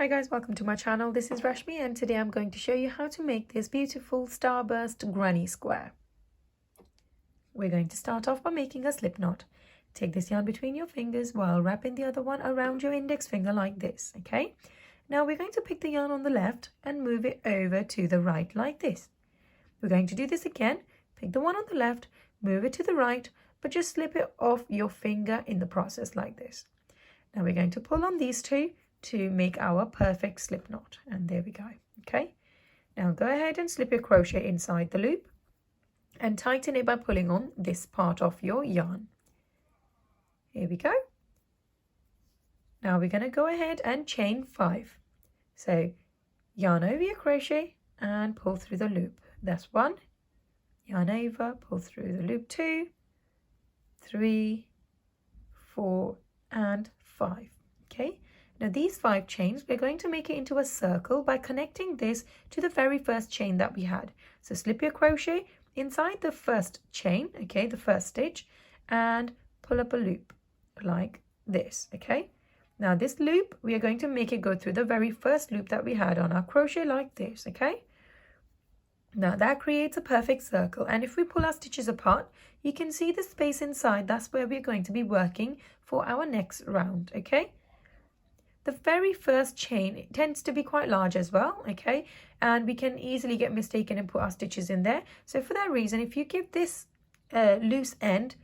Hi guys, welcome to my channel. This is Rashmi and today I'm going to show you how to make this beautiful Starburst Granny Square. We're going to start off by making a slip knot. Take this yarn between your fingers while wrapping the other one around your index finger like this, okay? Now we're going to pick the yarn on the left and move it over to the right like this. We're going to do this again. Pick the one on the left, move it to the right, but just slip it off your finger in the process like this. Now we're going to pull on these two to make our perfect slip knot, and there we go. Okay, now go ahead and slip your crochet inside the loop and tighten it by pulling on this part of your yarn. Here we go. Now we're going to go ahead and chain 5. So yarn over your crochet and pull through the loop. That's 1, yarn over, pull through the loop, 2, 3, 4 and 5. Okay, now these 5 chains, we're going to make it into a circle by connecting this to the very first chain that we had. So slip your crochet inside the first chain, okay, the first stitch, and pull up a loop like this, okay. Now this loop, we are going to make it go through the very first loop that we had on our crochet like this, okay. Now that creates a perfect circle, and if we pull our stitches apart, you can see the space inside. That's where we're going to be working for our next round, okay. The very first chain tends to be quite large as well, okay, and we can easily get mistaken and put our stitches in there. So for that reason, if you give this loose end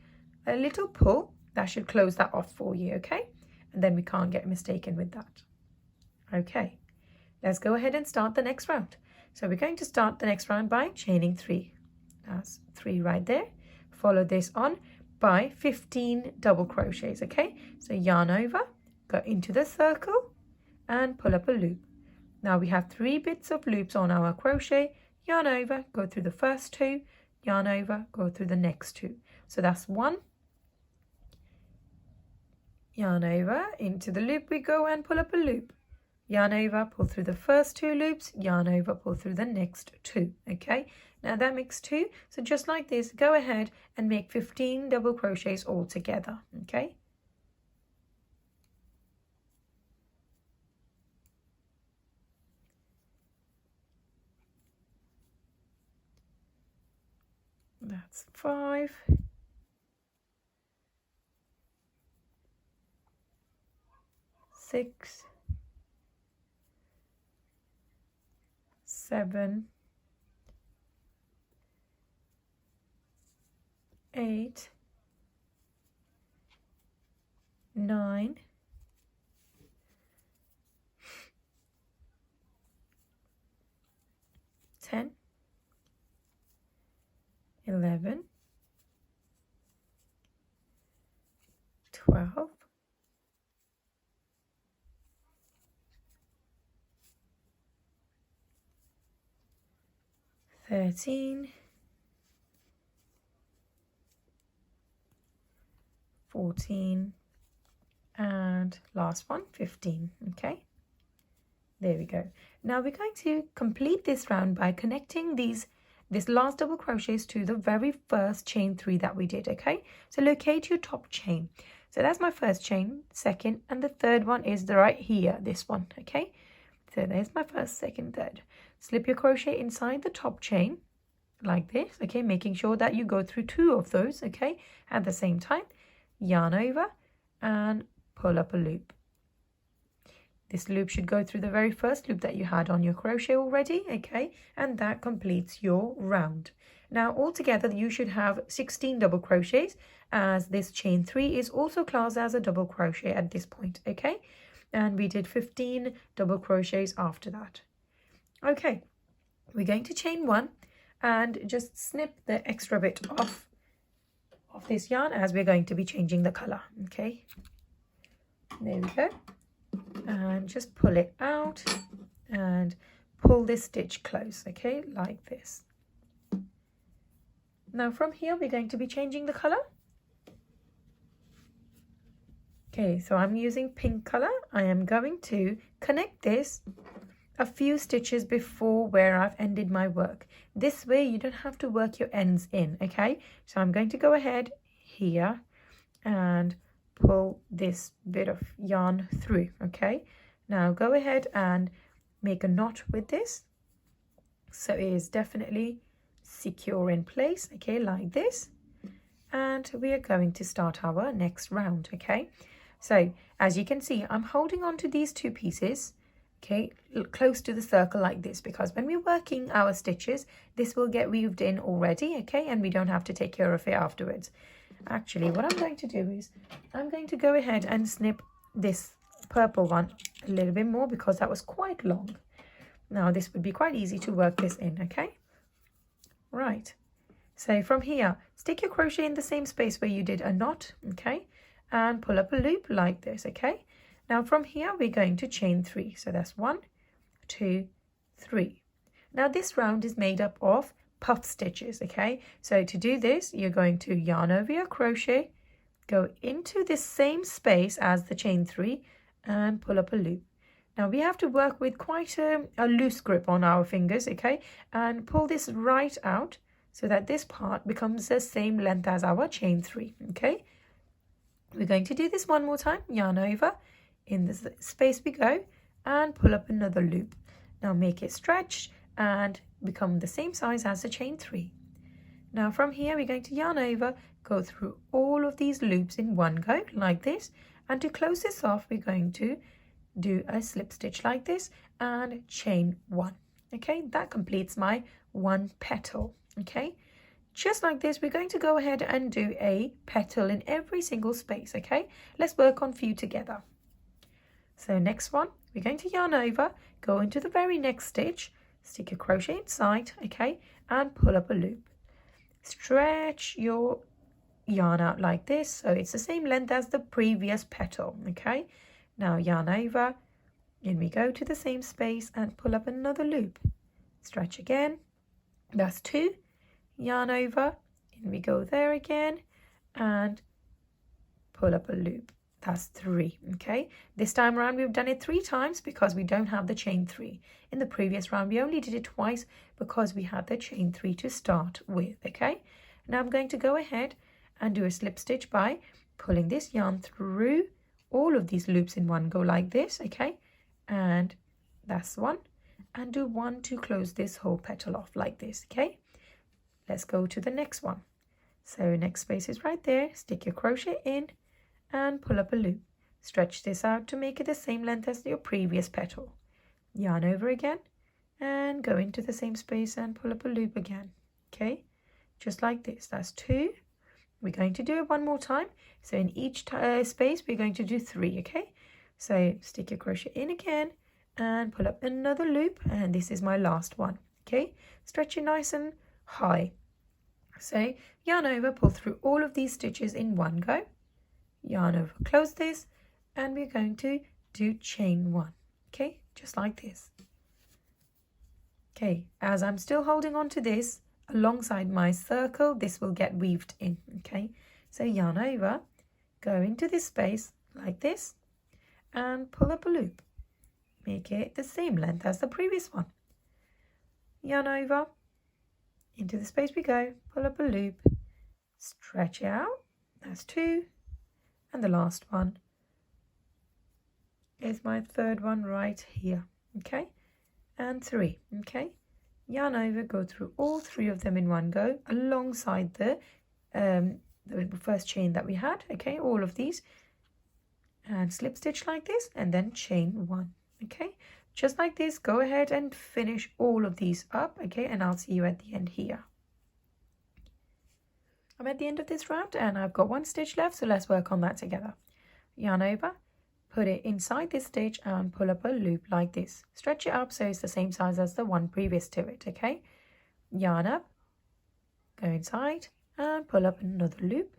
a little pull, that should close that off for you, okay, and then we can't get mistaken with that. Okay, let's go ahead and start the next round. So we're going to start the next round by chaining 3. That's 3 right there. Follow this on by 15 double crochets, okay, so yarn over, go into the circle and pull up a loop. Now we have 3 bits of loops on our crochet. Yarn over, go through the first 2, yarn over, go through the next 2. So that's 1, yarn over, into the loop we go and pull up a loop. Yarn over, pull through the first 2 loops, yarn over, pull through the next 2, okay. Now that makes 2, so just like this, go ahead and make 15 double crochets all together, okay. That's 5. 6, 7, 8, 9, 10, 11, 12, 13, 14, and last one, 15, okay. There we go. Now we're going to complete this round by connecting this last double crochets to the very first chain 3 that we did, okay. So locate your top chain. So that's my first chain, second, and the third one is right here, this one, okay. So there's my first, second, third. Slip your crochet inside the top chain like this, okay, making sure that you go through 2 of those, okay, at the same time. Yarn over and pull up a loop. This loop should go through the very first loop that you had on your crochet already, okay, and that completes your round. Now altogether you should have 16 double crochets, as this chain 3 is also classed as a double crochet at this point, okay, and we did 15 double crochets after that. Okay, we're going to chain 1 and just snip the extra bit off of this yarn, as we're going to be changing the color, okay. There we go, and just pull it out and pull this stitch close, okay, like this. Now from here we're going to be changing the color. Okay, so I'm using pink color. I am going to connect this a few stitches before where I've ended my work. This way you don't have to work your ends in, okay? So I'm going to go ahead here and pull this bit of yarn through, okay? Now go ahead and make a knot with this, so it is definitely secure in place, okay, like this. And we are going to start our next round, okay. So as you can see, I'm holding on to these two pieces, okay, close to the circle like this, because when we're working our stitches, this will get weaved in already, okay, and we don't have to take care of it afterwards. Actually, what I'm going to do is I'm going to go ahead and snip this purple one a little bit more, because that was quite long. Now this would be quite easy to work this in, okay. Right, so from here, stick your crochet in the same space where you did a knot, okay, and pull up a loop like this, okay. Now from here, we're going to chain 3. So that's 1, 2, 3. Now this round is made up of puff stitches, okay. So to do this, you're going to yarn over your crochet, go into this same space as the chain 3 and pull up a loop. Now we have to work with quite a loose grip on our fingers, okay, and pull this right out so that this part becomes the same length as our chain 3, okay. We're going to do this one more time. Yarn over, in the space we go, and pull up another loop. Now make it stretch and become the same size as the chain 3. Now from here, we're going to yarn over, go through all of these loops in one go like this, and to close this off, we're going to do a slip stitch like this and chain 1, okay. That completes my 1 petal, okay. Just like this, we're going to go ahead and do a petal in every single space, okay. Let's work on few together. So next one, we're going to yarn over, go into the very next stitch, stick your crochet inside, okay, and pull up a loop. Stretch your yarn out like this, so it's the same length as the previous petal, okay. Now yarn over, in we go to the same space and pull up another loop. Stretch again, that's 2, yarn over, in we go there again, and pull up a loop. That's 3, okay. This time around we've done it 3 times because we don't have the chain 3. In the previous round we only did it twice because we had the chain 3 to start with, okay. Now I'm going to go ahead and do a slip stitch by pulling this yarn through all of these loops in one go like this, okay, and that's 1, and do 1 to close this whole petal off like this, okay. Let's go to the next one. So next space is right there, stick your crochet in and pull up a loop. Stretch this out to make it the same length as your previous petal. Yarn over again and go into the same space and pull up a loop again, okay, just like this. That's 2. We're going to do it one more time. So in each space we're going to do 3, okay. So stick your crochet in again and pull up another loop, and this is my last one, okay. Stretch it nice and high. So yarn over, pull through all of these stitches in one go, yarn over, close this, and we're going to do chain 1, okay, just like this. Okay, as I'm still holding on to this alongside my circle, this will get weaved in, okay. So yarn over, go into this space like this and pull up a loop. Make it the same length as the previous one. Yarn over, into the space we go, pull up a loop, stretch it out, that's 2, and the last one is my 3rd one right here, okay, and 3, okay. Yarn over, go through all 3 of them in one go alongside the first chain that we had, okay, all of these, and slip stitch like this and then chain 1, okay, just like this. Go ahead and finish all of these up, okay, and I'll see you at the end here. I'm at the end of this round and I've got 1 stitch left, so let's work on that together. Yarn over, put it inside this stitch and pull up a loop like this. Stretch it up so it's the same size as the one previous to it, okay. Yarn up, go inside and pull up another loop.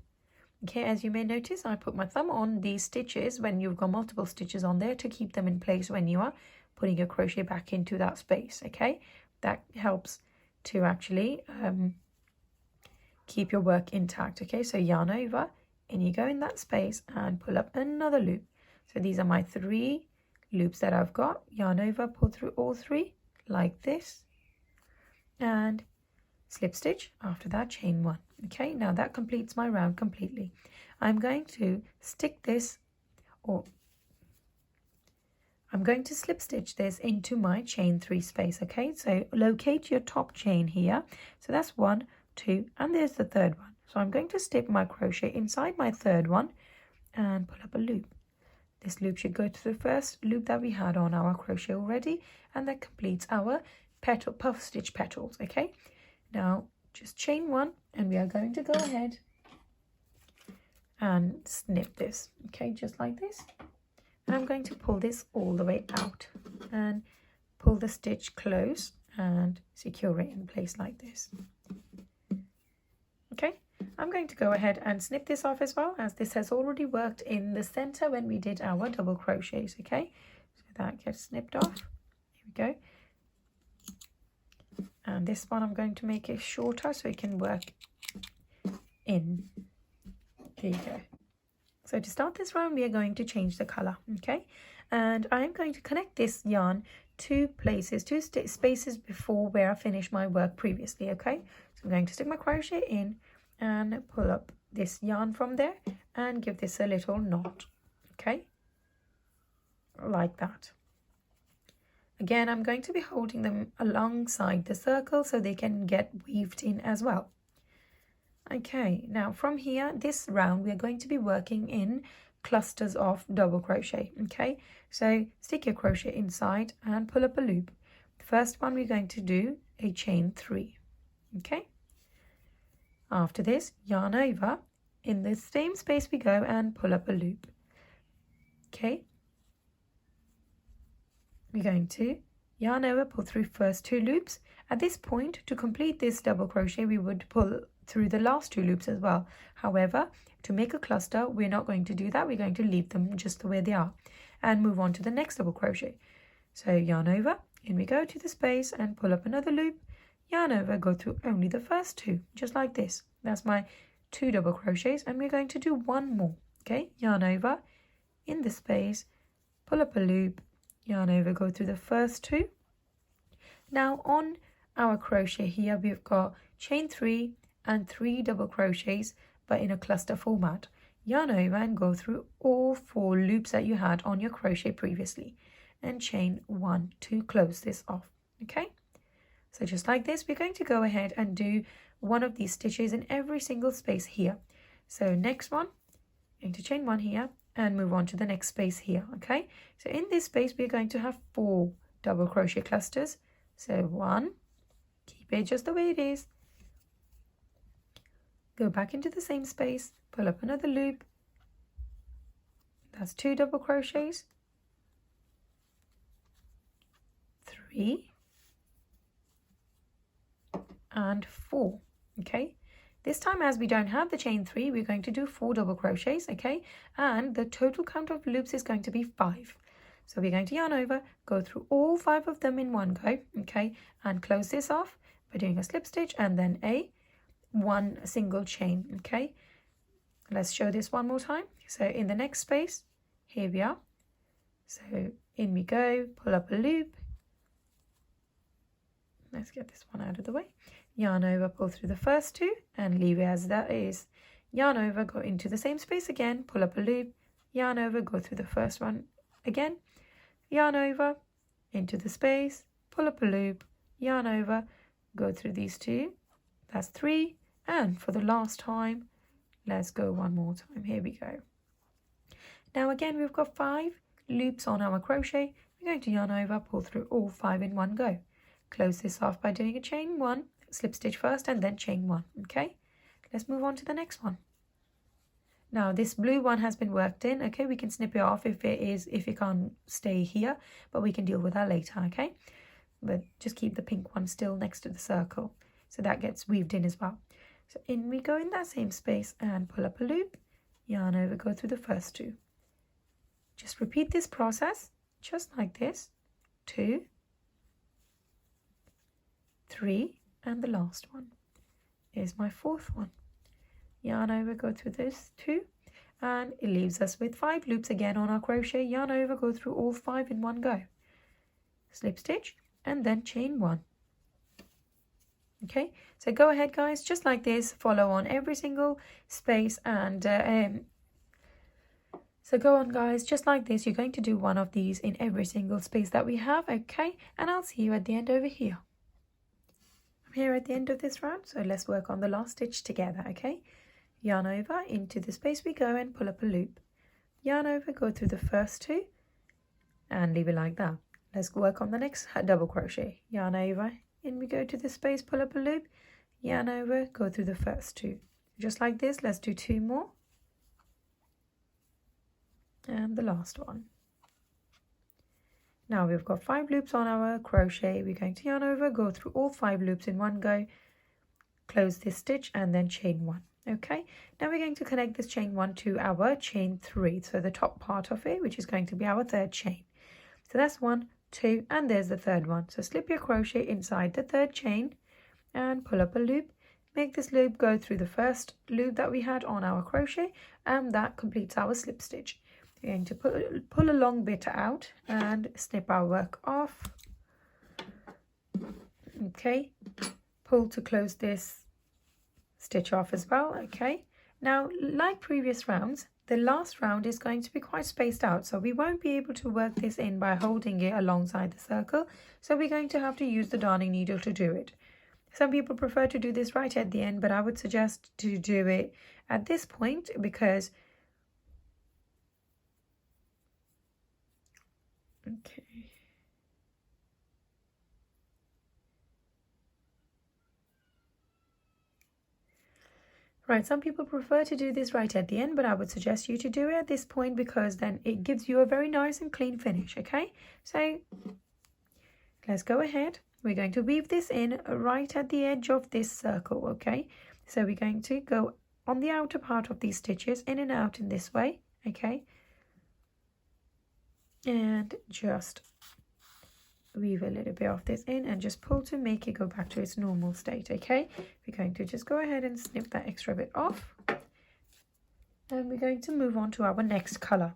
Okay, as you may notice, I put my thumb on these stitches when you've got multiple stitches on there to keep them in place when you are putting your crochet back into that space, okay. That helps to actually keep your work intact, okay. So yarn over, and you go in that space and pull up another loop. So these are my 3 loops that I've got. Yarn over, pull through all 3 like this, and slip stitch, after that chain 1, okay. Now that completes my round completely. I'm going to stick this, or I'm going to slip stitch this into my chain 3 space, okay? So locate your top chain here. So that's 1, 2, and there's the third one. So I'm going to stick my crochet inside my third one and pull up a loop. This loop should go to the first loop that we had on our crochet already, and that completes our petal puff stitch petals, okay? Now just chain 1, and we are going to go ahead and snip this, okay, just like this. And I'm going to pull this all the way out and pull the stitch close and secure it in place like this. Okay, I'm going to go ahead and snip this off as well, as this has already worked in the center when we did our double crochets, okay? So that gets snipped off. Here we go. And this one I'm going to make it shorter so it can work in. There you go. So to start this round, we are going to change the color, okay? And I'm going to connect this yarn two spaces before where I finished my work previously, okay? So I'm going to stick my crochet in and pull up this yarn from there and give this a little knot, okay? Like that. Again, I'm going to be holding them alongside the circle so they can get weaved in as well. Okay, now from here, this round, we are going to be working in clusters of double crochet, okay? So stick your crochet inside and pull up a loop. The first one, we're going to do a chain 3, okay? After this, yarn over. In the same space we go and pull up a loop, okay? We're going to yarn over, pull through first 2 loops. At this point, to complete this double crochet, we would pull through the last 2 loops as well. However, to make a cluster, we're not going to do that. We're going to leave them just the way they are and move on to the next double crochet. So yarn over, in we go to the space and pull up another loop, yarn over, go through only the first 2, just like this. That's my 2 double crochets, and we're going to do 1 more, okay? Yarn over, in the space, pull up a loop, yarn over, go through the first 2. Now on our crochet here, we've got chain 3 and 3 double crochets, but in a cluster format. Yarn over and go through all 4 loops that you had on your crochet previously and chain 1 to close this off, okay? So just like this, we're going to go ahead and do one of these stitches in every single space here. So next one, going to chain 1 here and move on to the next space here, okay? So in this space, we're going to have 4 double crochet clusters. So 1, keep it just the way it is. Go back into the same space, pull up another loop. That's 2 double crochets. 3 and 4, okay? This time, as we don't have the chain 3, we're going to do 4 double crochets, okay? And the total count of loops is going to be 5. So we're going to yarn over, go through all 5 of them in one go, okay? And close this off by doing a slip stitch and then a 1 single chain, okay? Let's show this one more time. So in the next space, here we are. So in we go, pull up a loop. Let's get this one out of the way. Yarn over, pull through the first 2 and leave it as that is. Yarn over, go into the same space again, pull up a loop, yarn over, go through the first one again, yarn over, into the space, pull up a loop, yarn over, go through these 2, that's 3, and for the last time, let's go one more time. Here we go. Now again, we've got 5 loops on our crochet. We're going to yarn over, pull through all 5 in one go. Close this off by doing a chain 1, slip stitch first and then chain 1, okay? Let's move on to the next one. Now this blue one has been worked in, okay? We can snip it off if it can't stay here, but we can deal with that later, okay? But just keep the pink one still next to the circle, so that gets weaved in as well. So in we go in that same space and pull up a loop, yarn over, go through the first 2. Just repeat this process, just like this, 2, 3, and the last one is my 4th one. Yarn over, go through this 2, and it leaves us with 5 loops again on our crochet. Yarn over, go through all 5 in one go. Slip stitch and then chain 1. Okay, so go ahead guys, just like this, follow on every single space and So go on guys, just like this, you're going to do one of these in every single space that we have, okay? And I'll see you at the end over here. I'm here at the end of this round, so let's work on the last stitch together, okay? Yarn over, into the space we go and pull up a loop. Yarn over, go through the first two and leave it like that. Let's work on the next double crochet. Yarn over, in we go to the space, pull up a loop, yarn over, go through the first two. Just like this, let's do 2 more. And the last one. Now we've got 5 loops on our crochet. We're going to yarn over, go through all 5 loops in one go, close this stitch and then chain 1. Okay, now we're going to connect this chain 1 to our chain 3, so the top part of it, which is going to be our third chain. So that's 1, 2, and there's the third one. So slip your crochet inside the third chain and pull up a loop. Make this loop go through the first loop that we had on our crochet, and that completes our slip stitch. We're going to pull a long bit out and snip our work off. Okay, pull to close this stitch off as well. Okay, now like previous rounds, the last round is going to be quite spaced out, so we won't be able to work this in by holding it alongside the circle, so we're going to have to use the darning needle to do it. Some people prefer to do this right at the end, but I would suggest to do it at this point because okay. Right, some people prefer to do this right at the end, but I would suggest you to do it at this point because then it gives you a very nice and clean finish, okay? So let's go ahead. We're going to weave this in right at the edge of this circle, okay? So we're going to go on the outer part of these stitches, in and out in this way, okay? And just weave a little bit of this in and just pull to make it go back to its normal state, okay? We're going to just go ahead and snip that extra bit off, and we're going to move on to our next color.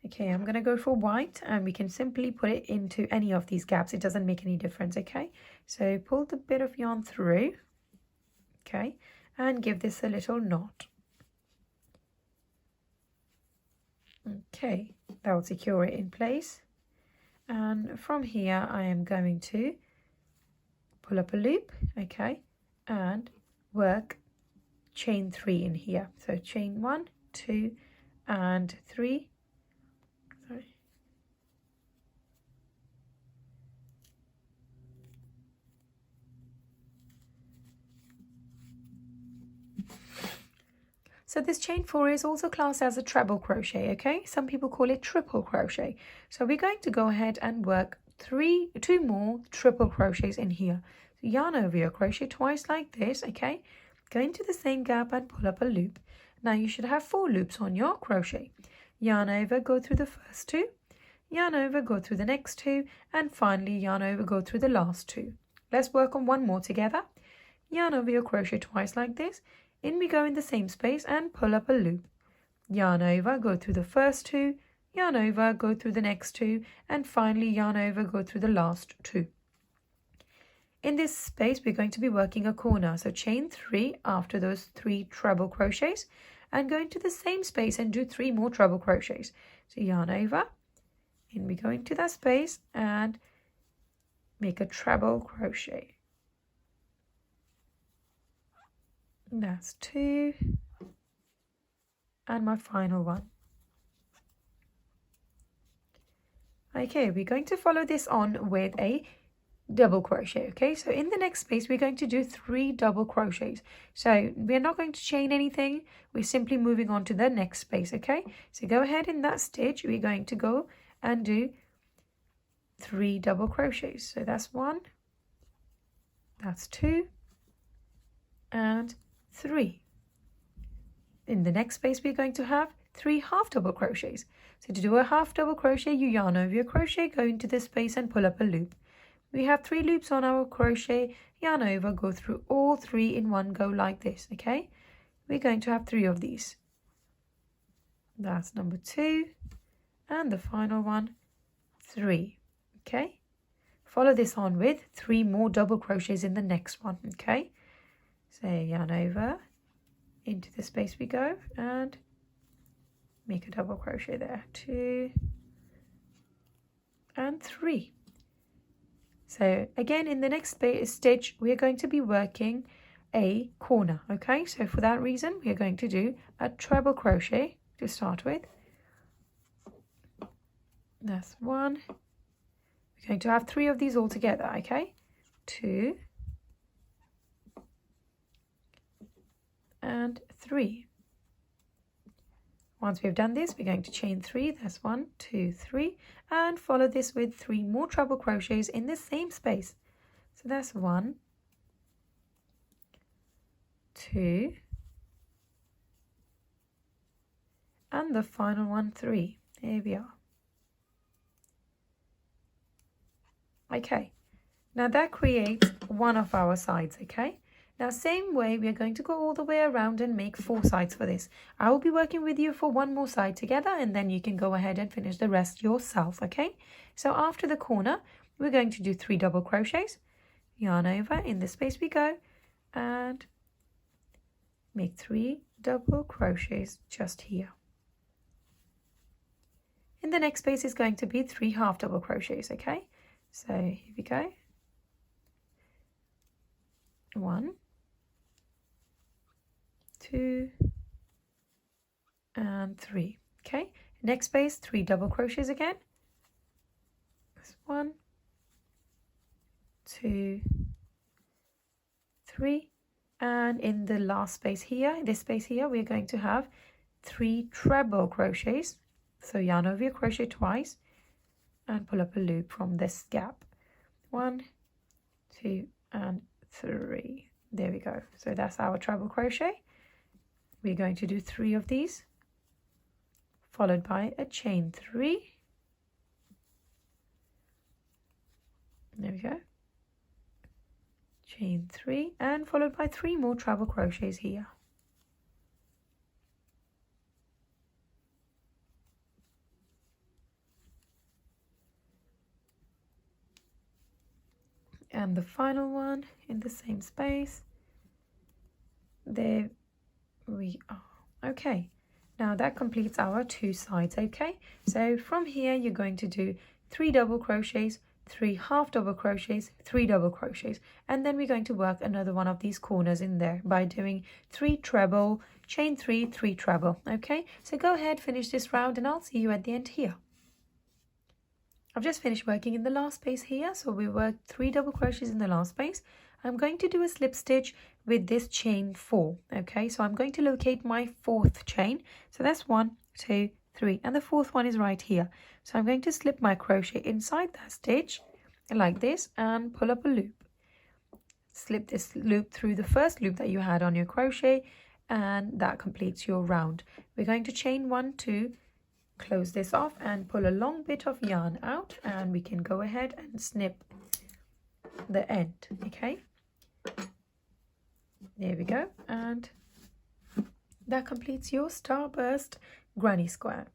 Okay, I'm going to go for white, and we can simply put it into any of these gaps. It doesn't make any difference, okay? So pull the bit of yarn through, okay, and give this a little knot. Okay, that will secure it in place. And from here I am going to pull up a loop, okay, and work chain 3 in here. So chain 1, 2 and 3. Sorry. So this chain 4 is also classed as a treble crochet, okay? Some people call it triple crochet. So we're going to go ahead and work 2 more triple crochets in here. So yarn over your crochet twice like this, okay? Go into the same gap and pull up a loop. Now you should have 4 loops on your crochet. Yarn over, go through the first 2. Yarn over, go through the next 2. And finally yarn over, go through the last 2. Let's work on one more together. Yarn over your crochet twice like this. In we go in the same space and pull up a loop. Yarn over, go through the first 2, yarn over, go through the next 2, and finally yarn over, go through the last 2. In this space, we're going to be working a corner. So chain 3 after those 3 treble crochets and go into the same space and do 3 more treble crochets. So yarn over, in we go into that space and make a treble crochet. That's 2 and my final one. Okay, we're going to follow this on with a double crochet. Okay, so in the next space we're going to do 3 double crochets. So we're not going to chain anything, we're simply moving on to the next space. Okay, so go ahead in that stitch, we're going to go and do 3 double crochets. So that's 1, that's 2 and 3. In the next space we're going to have 3 half double crochets. So to do a half double crochet, you yarn over your crochet, go into this space and pull up a loop. We have 3 loops on our crochet, yarn over, go through all 3 in one go like this. Okay, we're going to have 3 of these. That's number 2 and the final one, 3. Okay, follow this on with 3 more double crochets in the next one. Okay, so yarn over, into the space we go and make a double crochet there, 2 and 3. So again, in the next stitch we are going to be working a corner. Okay, so for that reason we are going to do a treble crochet to start with. That's 1. We're going to have 3 of these all together. Okay, 2 and 3. Once we've done this, we're going to chain 3. That's 1, 2, 3, and follow this with 3 more treble crochets in the same space. So that's 1, 2, and the final one, 3. There we are. Okay, now that creates one of our sides. Okay, now same way we are going to go all the way around and make 4 sides for this. I will be working with you for one more side together, and then you can go ahead and finish the rest yourself. Okay, so after the corner we're going to do 3 double crochets, yarn over, in the space we go, and make 3 double crochets just here. In the next space is going to be 3 half double crochets. Okay, so here we go. 1, 2 and 3. Okay, next space, 3 double crochets again. That's 1, 2, 3, and in the last space here, this space here, we're going to have 3 treble crochets. So yarn over your crochet twice and pull up a loop from this gap. 1, 2 and 3. There we go. So that's our treble crochet. We're going to do 3 of these, followed by a chain 3. There we go. Chain 3, and followed by 3 more treble crochets here. And the final one in the same space. There we are. Okay, now that completes our 2 sides. Okay, so from here you're going to do 3 double crochets, 3 half double crochets, 3 double crochets, and then we're going to work another one of these corners in there by doing 3 treble, chain 3, 3 treble. Okay, so go ahead, finish this round, and I'll see you at the end here. I've just finished working in the last space here, so we worked 3 double crochets in the last space. I'm going to do a slip stitch with this chain 4. Okay, so I'm going to locate my 4th chain. So that's 1, 2, 3, and the 4th one is right here. So I'm going to slip my crochet inside that stitch like this and pull up a loop. Slip this loop through the first loop that you had on your crochet, and that completes your round. We're going to chain 1, 2, close this off and pull a long bit of yarn out, and we can go ahead and snip the end. Okay, there we go, and that completes your Starburst Granny Square.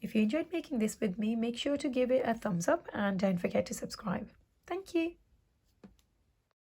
If you enjoyed making this with me, make sure to give it a thumbs up and don't forget to subscribe. Thank you.